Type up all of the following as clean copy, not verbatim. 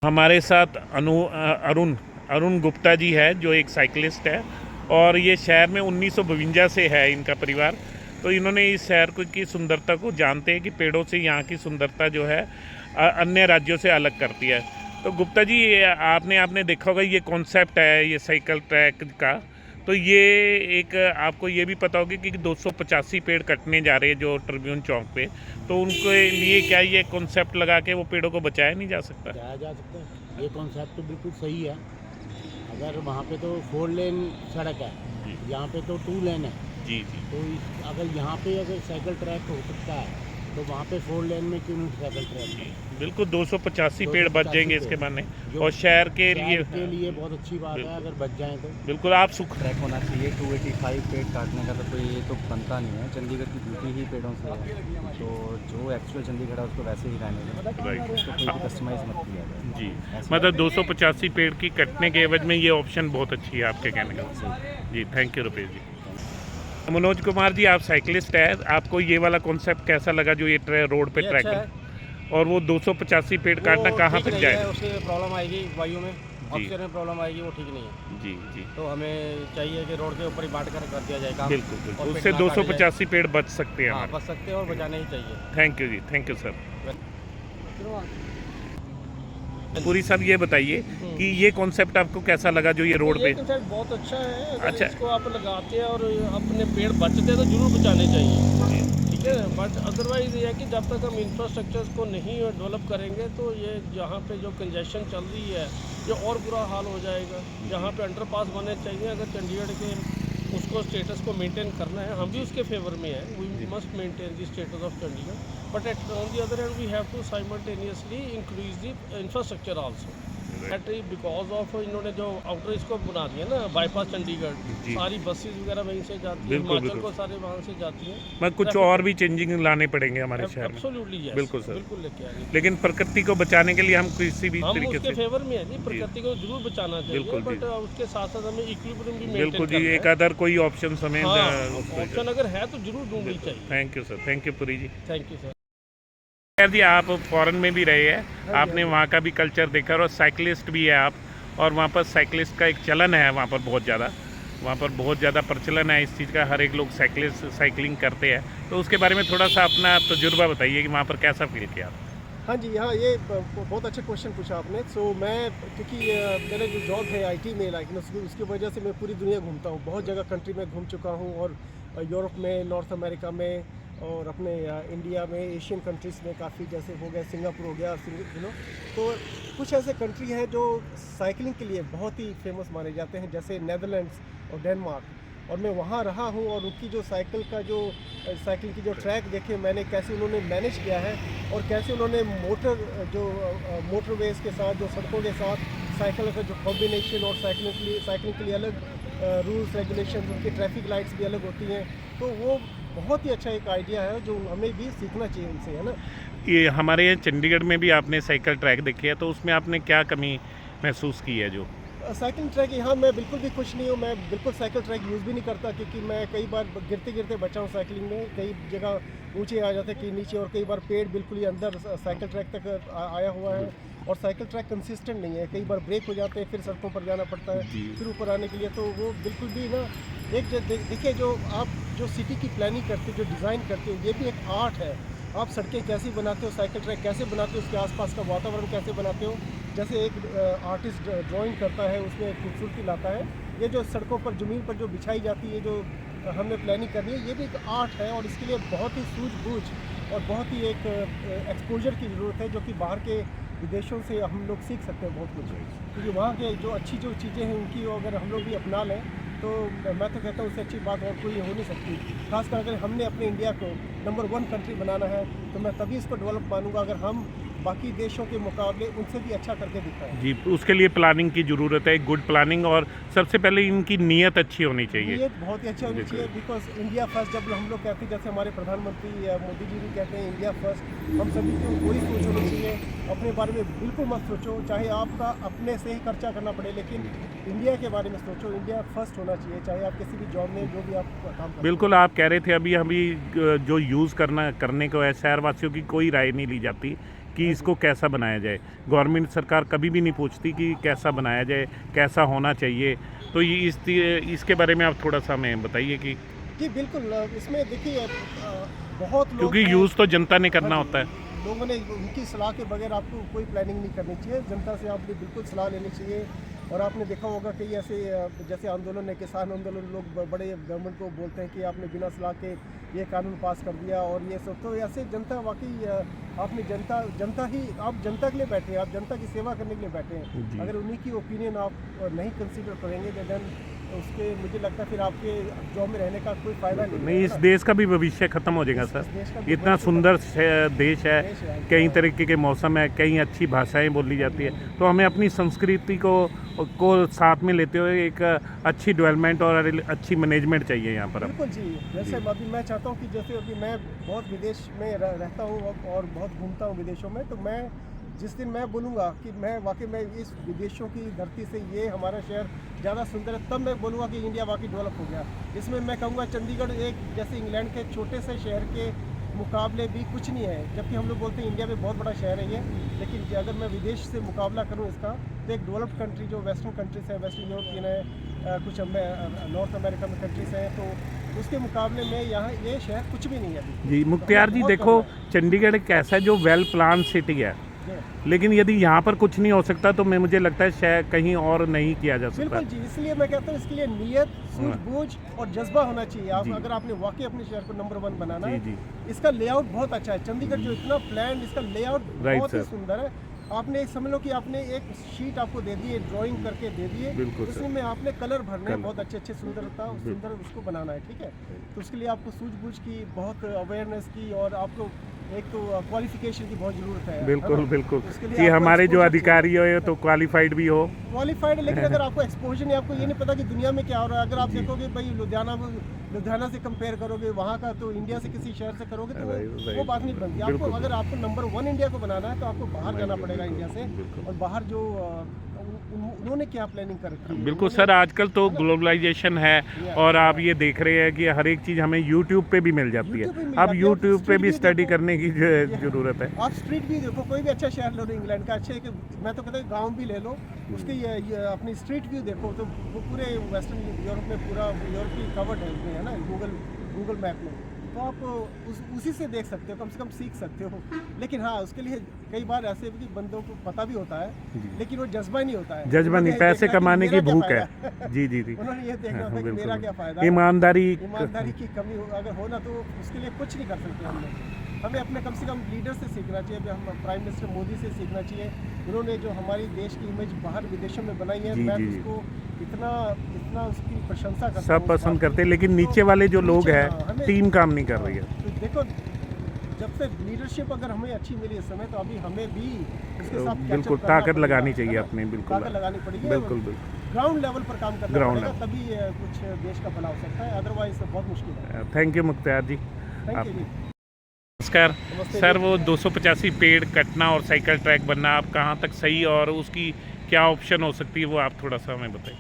हमारे साथ अरुण अरुण गुप्ता जी है, जो एक साइकिलिस्ट है और ये शहर में 1952 से है इनका परिवार। तो इन्होंने इस शहर को की सुंदरता को जानते हैं कि पेड़ों से यहाँ की सुंदरता जो है अन्य राज्यों से अलग करती है। तो गुप्ता जी, आपने आपने देखा होगा ये कॉन्सेप्ट है ये साइकिल ट्रैक का। तो ये एक आपको ये भी पता होगा कि 285 पेड़ कटने जा रहे हैं जो ट्रिब्यून चौक पे। तो उनके लिए क्या ये कॉन्सेप्ट लगा के वो पेड़ों को बचाया नहीं जा सकता? बचाया जा सकता है। ये कॉन्सेप्ट तो बिल्कुल सही है। अगर वहाँ पे तो 4 लेन सड़क है, यहाँ पे तो 2 लेन है। जी जी। तो अगर यहाँ पे अगर साइकिल ट्रैक हो सकता है तो वहाँ पे 4 लेन में क्यों नहीं साइकिल ट्रैक? बिल्कुल 285 पेड़ बच जाएंगे इसके माने, और शहर के लिए बहुत अच्छी बात है अगर बच जाएं तो। बिल्कुल आप सुख ट्रैक होना चाहिए। 285 पेड़ काटने का तो कोई ये तो बनता नहीं है। चंडीगढ़ की ब्यूटी ही पेड़ों से है, तो जो एक्चुअल चंडीगढ़ है उसको वैसे ही रहने दें, राइट उसको कोई भी कस्टमाइज मत किया जाए। जी। मतलब 285 पेड़ की कटने के एवज में ये ऑप्शन बहुत अच्छी है आपके कहने का। जी, थैंक यू रुपेश जी। मनोज कुमार जी, आप साइकिलिस्ट है, आपको ये वाला कॉन्सेप्ट कैसा लगा जो ये रोड पे ट्रैक अच्छा है? और वो 285 पेड़ काटना कहाँ तक जाएगा? उससे प्रॉब्लम आएगी वायु में, ऑक्सीजन में प्रॉब्लम आएगी, वो ठीक नहीं है। जी जी। तो हमें चाहिए कि रोड के ऊपर ही बांट कर दिया जाए काम। बिल्कुल बिल्कुल, और उससे पेड़ ना काटे 285 पेड़ बच सकते हैं हाँ, हमारे। बच सकते हैं और बचाने ही चाहिए। थैंक यू जी, थैंक यू सर। पूरी साहब ये बताइए कि ये कॉन्सेप्ट आपको कैसा लगा जो ये रोड पे? कॉन्सेप्ट बहुत अच्छा है। अगर अच्छा। इसको आप लगाते हैं और अपने पेड़ बचते हैं तो जरूर बचाने चाहिए, ठीक है। बट अदरवाइज ये है कि जब तक हम इंफ्रास्ट्रक्चर को नहीं डेवलप करेंगे तो ये यहाँ पे जो कंजेशन चल रही है ये और बुरा हाल हो जाएगा। यहाँ पे अंडरपास बनने चाहिए अगर चंडीगढ़ के उसको स्टेटस को मेंटेन करना है। हम भी उसके फेवर में हैं, we must maintain the status of Chandigarh, but at on the other hand we have to simultaneously increase the infrastructure also. Because of इन्होंने जो आउटर इसको बना दिया ना बाईपास चंडीगढ़, सारी बसेस वगैरह वहीं से जाती है, बिल्कुल, हिमाचल बिल्कुल। को सारे वहाँ से जाती हैं। मैं कुछ और भी चेंजिंग लाने पड़ेंगे हमारे शहर में। एब्सोल्युटली यस, बिल्कुल सर। बिल्कुल लेके आएंगे। लेकिन प्रकृति को बचाने के लिए हम किसी भी हम तरीके उसके से फेवर में है जी, प्रकृति को जरूर बचाना चाहिए, बिल्कुल बट जी। उसके साथ साथ हमें इक्विलिब्रियम भी बिल्कुल मेंटेन जी, करना एक है। अदर कोई ऑप्शन हमें ऑप्शन अगर है तो जरूर ढूंढनी चाहिए। Thank you sir, thank you Puri ji. Thank you sir. खैर जी, आप फॉरेन में भी रहे हैं, आपने वहाँ का भी कल्चर देखा और साइकिलिस्ट भी है आप, और वहाँ पर साइकिलिस्ट का एक चलन है वहाँ पर बहुत ज़्यादा, वहाँ पर बहुत ज़्यादा प्रचलन है इस चीज़ का, हर एक लोग साइकिलिंग करते हैं। तो उसके बारे में थोड़ा सा अपना तजुर्बा बताइए कि वहाँ पर कैसा फील किया? हाँ जी, हाँ, ये बहुत अच्छा क्वेश्चन पूछा आपने। सो मैं क्योंकि मेरा जो जॉब है आईटी में, लाइक उसकी वजह से मैं पूरी दुनिया घूमता हूँ, बहुत जगह कंट्री में घूम चुका हूँ, और यूरोप में, नॉर्थ अमेरिका में, और अपने इंडिया में, एशियन कंट्रीज़ में काफ़ी, जैसे हो गया सिंगापुर हो गया, तो कुछ ऐसे कंट्री हैं जो साइकिलिंग के लिए बहुत ही फेमस माने जाते हैं, जैसे नेदरलैंड्स और डेनमार्क। और मैं वहाँ रहा हूँ और उनकी जो साइकिल की जो ट्रैक देखे मैंने, कैसे उन्होंने मैनेज किया है, और कैसे उन्होंने मोटरवेज के साथ, जो सड़कों के साथ साइकिल का जो कॉम्बिनेशन, और साइकिलिंग के लिए अलग रूल्स रेगुलेशन, उनकी ट्रैफिक लाइट्स भी अलग होती हैं। तो वो बहुत ही अच्छा एक आइडिया है जो हमें भी सीखना चाहिए उनसे, है ना। ये हमारे यहाँ चंडीगढ़ में भी आपने साइकिल ट्रैक देखे है, तो उसमें आपने क्या कमी महसूस की है? जो साइकिल ट्रैक यहाँ मैं बिल्कुल भी खुश नहीं हूँ। मैं बिल्कुल साइकिल ट्रैक यूज़ भी नहीं करता, क्योंकि मैं कई बार गिरते गिरते बचा हूँ साइकिलिंग में। कई जगह ऊंचे आ जाते कहीं नीचे, और कई बार पेड़ बिल्कुल ही अंदर साइकिल ट्रैक तक आया हुआ है। और साइकिल ट्रैक कंसिस्टेंट नहीं है, कई बार ब्रेक हो जाते हैं, फिर सड़कों पर जाना पड़ता है फिर ऊपर आने के लिए। तो वो बिल्कुल भी ना, एक देखिए, जो आप जो सिटी की प्लानिंग करते हो, जो डिज़ाइन करते हो, ये भी एक आर्ट है। आप सड़कें कैसी बनाते हो, साइकिल ट्रैक कैसे बनाते हो, उसके आसपास का वातावरण कैसे बनाते हो। जैसे एक आर्टिस्ट ड्राइंग करता है, उसमें खूबसूरती लाता है। ये जो सड़कों पर, ज़मीन पर जो बिछाई जाती है, जो हमने प्लानिंग करनी है, ये भी एक आर्ट है। और इसके लिए बहुत ही सूझबूझ और बहुत ही एक एक्सपोजर की ज़रूरत है, जो कि बाहर के विदेशों से हम लोग सीख सकते हैं बहुत कुछ। क्योंकि वहाँ के जो अच्छी जो चीज़ें हैं उनकी अगर हम लोग भी अपना लें तो मैं तो कहता हूँ उससे अच्छी बात और कोई हो नहीं सकती। खासकर अगर हमने अपने इंडिया को नंबर 1 कंट्री बनाना है, तो मैं तभी इसको डेवलप मानूंगा अगर हम बाकी देशों के मुकाबले उनसे भी अच्छा करके दिखाएं। जी, उसके लिए प्लानिंग की ज़रूरत है, गुड प्लानिंग, और सबसे पहले इनकी नीयत अच्छी होनी चाहिए। नीयत बहुत ही अच्छा होनी चाहिए, बिकॉज इंडिया फर्स्ट जब हम लोग कहते हैं, जैसे हमारे प्रधानमंत्री मोदी जी भी कहते हैं इंडिया फर्स्ट, हम सभी को वही सोच होनी चाहिए। अपने बारे में बिल्कुल मत सोचो, चाहे आपका अपने से ही खर्चा करना पड़े, लेकिन इंडिया के बारे में सोचो। इंडिया फर्स्ट होना चाहिए, चाहे आप किसी भी जॉब में, जो भी आप काम करते हैं। बिल्कुल, आप कह रहे थे अभी जो यूज़ करने को है, शहरवासियों की कोई राय नहीं ली जाती कि इसको कैसा बनाया जाए। गवर्नमेंट सरकार कभी भी नहीं पूछती कि कैसा बनाया जाए, कैसा होना चाहिए। तो ये इसके बारे में आप थोड़ा सा हमें बताइए कि जी बिल्कुल, इसमें देखिए बहुत लोग क्योंकि हैं- यूज़ तो जनता ने करना हाँ जी, होता है। लोगों ने उनकी सलाह के बगैर आपको कोई प्लानिंग नहीं करनी चाहिए। जनता से आपने बिल्कुल सलाह लेनी चाहिए। और आपने देखा होगा कई ऐसे जैसे आंदोलन है, किसान आंदोलन, लोग बड़े गवर्नमेंट को बोलते हैं कि आपने बिना सलाह के ये कानून पास कर दिया और ये सब। तो ऐसे जनता वाकई आपने जनता ही आप जनता के लिए बैठे हैं, आप जनता की सेवा करने के लिए बैठे जी। हैं। अगर उन्हीं की ओपिनियन आप नहीं कंसीडर करेंगे देन उसके मुझे लगता है फिर आपके जॉब में रहने का कोई फ़ायदा नहीं नहीं, है इस ना। देश का भी भविष्य खत्म हो जाएगा इस सर। देश का भी इतना भविष्य सुंदर देश है, देश है। कई तरीके के मौसम है, कई अच्छी भाषाएं बोली जाती है। तो हमें अपनी संस्कृति को साथ में लेते हुए एक अच्छी डेवलपमेंट और अच्छी मैनेजमेंट चाहिए यहाँ पर। बिल्कुल जी। जैसे अभी मैं चाहता हूँ कि जैसे अभी मैं बहुत विदेश में रहता हूँ और बहुत घूमता हूँ विदेशों में, तो मैं जिस दिन मैं बोलूँगा कि मैं वाकई में इस विदेशों की धरती से ये हमारा शहर ज़्यादा सुंदर है, तब मैं बोलूँगा कि इंडिया वाकई डेवलप हो गया। इसमें मैं कहूँगा चंडीगढ़ एक जैसे इंग्लैंड के छोटे से शहर के मुकाबले भी कुछ नहीं है, जबकि हम लोग बोलते हैं इंडिया में बहुत बड़ा शहर है ये। लेकिन अगर मैं विदेश से मुकाबला करूँ इसका, तो एक डेवलप्ड कंट्री जो वेस्टर्न कंट्रीज है, वेस्टर्न यूरोपियन है, कुछ नॉर्थ अमेरिका में कंट्रीज हैं, तो उसके मुकाबले में यहाँ ये शहर कुछ भी नहीं है अभी। जी मुख्तियार जी, बहुत देखो कम है। चंडीगढ़ एक ऐसा जो वेल प्लान सिटी है, जी। लेकिन यदि यहाँ पर कुछ नहीं हो सकता तो मुझे लगता है शायद कहीं और नहीं किया जा सकता। बिल्कुल जी, इसलिए मैं कहता हूँ इसके लिए नियत, सूझबूझ और जज्बा होना चाहिए। आप जी। अगर आपने वाकई अपने शहर को नंबर 1 बनाना जी है, जी इसका लेआउट बहुत अच्छा है। चंडीगढ़ जो इतना प्लान, इसका लेआउट Right, बहुत ही sir. सुंदर है। आपने समझ लो कि आपने एक शीट आपको दे दी है, ड्राइंग करके दे दी है, बिल्कुल, उसमें में आपने कलर भरने हैं, कलर। बहुत अच्छे सुंदर उसको बनाना है, ठीक है। तो उसके लिए आपको सूझबूझ की, बहुत अवेयरनेस की, और आपको एक तो क्वालिफिकेशन की बहुत ज़रूरत है। बिल्कुल बिल्कुल उसके लिए कि आपको हमारे जो exposure अधिकारी हो तो क्वालिफाइड भी हो। क्वालिफाइड है, लेकिन अगर आपको एक्सपोजर नहीं, आपको ये नहीं पता कि दुनिया में क्या हो रहा है। अगर आप देखोगे भाई लुधियाना से कंपेयर करोगे वहाँ का, तो इंडिया से किसी शहर से करोगे तो Right. वो बात नहीं बनती। आपको बिल्कुल। अगर आपको नंबर 1 इंडिया को बनाना है, तो आपको बाहर जाना पड़ेगा इंडिया से। बिल्कुल। और बाहर जो उन्होंने क्या प्लानिंग कर रखी है, बिल्कुल उन्होंने- सर, आजकल तो ग्लोबलाइजेशन है और आप ये देख रहे हैं कि हर एक चीज़ हमें यूट्यूब पे भी मिल जाती है। YouTube पे मिल अब जाती है, यूट्यूब पे street भी view स्टडी देखो। करने की ज़रूरत है। आप स्ट्रीट भी देखो, कोई भी अच्छा शहर ले लो इंग्लैंड का, अच्छे मैं तो कहता हूँ गांव भी ले लो, उसके ये अपनी स्ट्रीट व्यू देखो, तो वो पूरे वेस्टर्न यूरोप में पूरा यूरोप की कवर्ड है उसमें, है ना, गूगल मैप में। तो आप उसी से देख सकते हो, कम से कम सीख सकते हो। लेकिन हाँ, उसके लिए कई बार ऐसे भी बंदों को पता भी होता है, लेकिन वो जज्बा नहीं होता है। जज्बा नहीं, उन्होंने पैसे देखना कि कमाने की मेरा क्या भूख फ़ायदा है। जी जी जी उन्होंने ये देखना हाँ, होता है कि बिल्कुल, मेरा क्या बिल्कुल। फ़ायदा है। ईमानदारी की कमी अगर हो ना, तो उसके लिए कुछ नहीं कर सकते हम लोग। हमें अपने कम से कम लीडर से सीखना चाहिए। अभी हम प्राइम मिनिस्टर मोदी से सीखना चाहिए। उन्होंने जो हमारी देश की इमेज बाहर विदेशों में बनाई है, जी, मैं जी, जी। उसको इतना उसकी प्रशंसा करता हूँ। सब उस पसंद बात करते हैं, की। लेकिन तो नीचे वाले जो लोग नीचे, हैं हाँ, हमें- टीम काम नहीं कर रही है। तो देखो, जब से लीडरशिप अगर हमें अच्छी मिली इस समय, तो अभी हमें भी उसके साथ catch up बिल्कुल करना ताकत पड़ेगा, लगानी है चाहिए ना? अपनी, बिल्कुल ताकत लगानी पड़ेगी। बिल्कुल बिल्कुल। ग्राउंड लेवल पर काम करना Ground पड़ेगा, level। तभी कुछ देश का भला हो सकता है, अदरवाइज बहुत मुश्किल है। Thank you Mukhtiar ji. Thank आप- यू जी। नमस्कार नमस्ते सर, जी। वो 285 पेड़ कटना और साइकिल ट्रैक बनना, आप कहाँ तक सही और उसकी क्या ऑप्शन हो सकती है, वो आप थोड़ा सा हमें बताइए।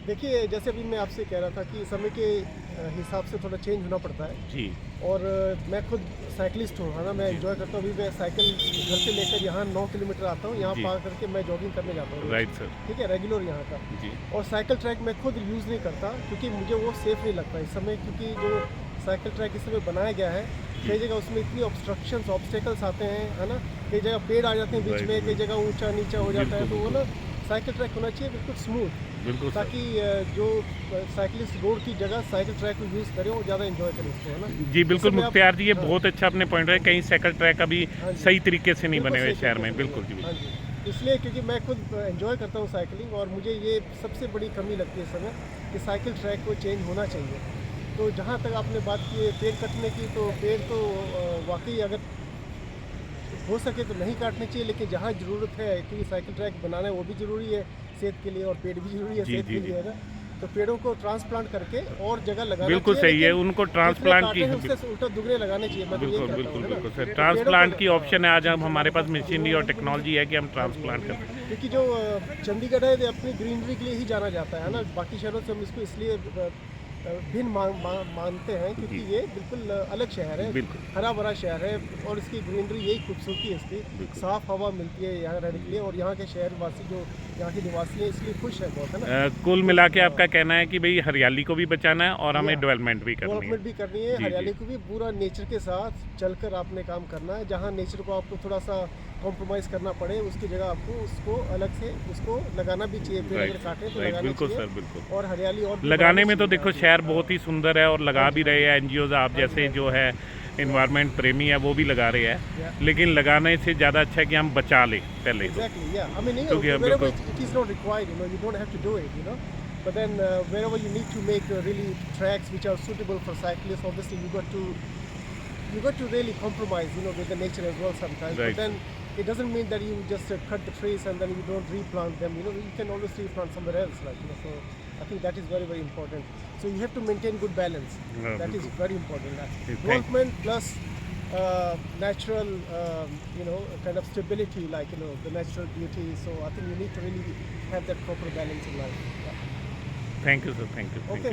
देखिए, जैसे अभी मैं आपसे कह रहा था कि समय के हिसाब से थोड़ा चेंज होना पड़ता है। जी और मैं खुद साइकिलिस्ट हूँ, है ना, मैं एंजॉय करता हूँ। अभी मैं साइकिल घर से लेकर यहाँ 9 किलोमीटर आता हूँ, यहाँ जी। पार करके मैं जॉगिंग करने जाता हूँ। Right sir. ठीक है, रेगुलर यहाँ का। जी और साइकिल ट्रैक मैं खुद यूज़ नहीं करता, क्योंकि मुझे वो सेफ़ नहीं लगता इस समय, क्योंकि जो साइकिल ट्रैक इस समय बनाया गया है, कई जगह उसमें इतनी ऑब्स्टेकल्स आते हैं, है ना, कई जगह पेड़ आ जाते हैं बीच Right, में, कई right। जगह ऊंचा नीचा हो जाता है। तो बिल्कुल, वो ना साइकिल ट्रैक होना चाहिए बिल्कुल स्मूथ, बिल्कुल सर। ताकि जो साइकिलिस्ट रोड की जगह साइकिल ट्रैक को यूज़ करें और ज़्यादा एंजॉय करें उसको, है ना। जी बिल्कुल इसमें आप- मुख्तियार जी, ये हाँ। बहुत अच्छा आपने पॉइंट है। कहीं साइकिल ट्रैक अभी हाँ जी। सही तरीके से नहीं बिल्कुल बने हुए सही शहर में। तरीके से बिल्कुल जी हाँ जी। इसलिए क्योंकि मैं खुद एंजॉय करता हूँ साइकिलिंग, और मुझे ये सबसे बड़ी कमी लगती है इस समय कि साइकिल ट्रैक को चेंज होना चाहिए। तो जहाँ तक आपने बात की है पेड़ कटने की, तो पेड़ तो वाकई अगर हो सके तो नहीं काटने चाहिए, लेकिन जहाँ ज़रूरत है कि साइकिल ट्रैक बनाना है, वो भी ज़रूरी है सेहत के लिए, और पेड़ भी ज़रूरी है जी, सेहत जी, के जी। लिए, है ना। तो पेड़ों को ट्रांसप्लांट करके और जगह लगाना बिल्कुल चाहिए, सही है, लेकिन उनको जितने ट्रांसप्लांट काटे की हैं, उससे उल्टा दुगने लगाने चाहिए। मैं तो यही बिल्कुल कहता बिल्कुल हूँ, है ना। बिल्कुल सर। तो ट्रांसप्लांट पेड़ों की को- ऑप्शन है आज हमारे पास मशीनरी और टेक्नोलॉजी है कि हम ट्रांसप्लांट कर सकते हैं। क्योंकि जो चंडीगढ़ है, ये अपनी ग्रीनरी के लिए ही जाना जाता है ना। बाकी शहरों से हम इसको इसलिए भिन्न मानते हैं, क्योंकि जी। ये बिल्कुल अलग शहर है, बिल्कुल। हरा भरा शहर है, और इसकी ग्रीनरी यही खूबसूरती है इसकी। बिल्कुल। साफ़ हवा मिलती है यहाँ रहने के लिए, और यहाँ के शहरवासी जो यहाँ के निवासी हैं इसलिए खुश है बहुत, है ना। कुल मिला के आपका कहना है कि भाई हरियाली को भी बचाना है और हमें Yeah. डेवलपमेंट भी करनी है। डेवलपमेंट भी करनी है, जी, हरियाली जी। को भी पूरा नेचर के साथ चलकर आपने काम करना है। जहाँ नेचर को आपको थोड़ा सा कॉम्प्रोमाइज़ करना पड़े, उसकी जगह आपको उसको अलग से उसको लगाना भी चाहिए। पेड़ अगर काटे तो राइट, लगाना बिल्कुल चाहिए, सर, बिल्कुल। और हरियाली और भी लगाने बढ़ानी में तो चाहिए देखो यहाँ शहर पे। बहुत ही सुंदर है और लगा भी रहे हैं एनजीओज, आप जैसे जो है इन्वायरमेंट प्रेमी है वो भी लगा रहे हैं, Yeah. लेकिन लगाने से ज़्यादा अच्छा है कि हम बचा लें पहले तो। Exactly, yeah. I mean, क्योंकि हम wherever बिल्कुल- it is not required, you don't have to do it, But then wherever you need to make really tracks which are suitable for cyclists, obviously you got to really compromise, with the nature as well sometimes. Right. But then it doesn't mean that you just cut the trees and then you don't replant them. You can always replant somewhere else, So I think that is very, very important. So you have to maintain good balance. Yeah, That is बिल्कुल। very important. thank- Development plus natural, kind of stability, the natural beauty. So I think you need to really have that proper balance in life. Yeah. Thank you sir, thank you. Okay.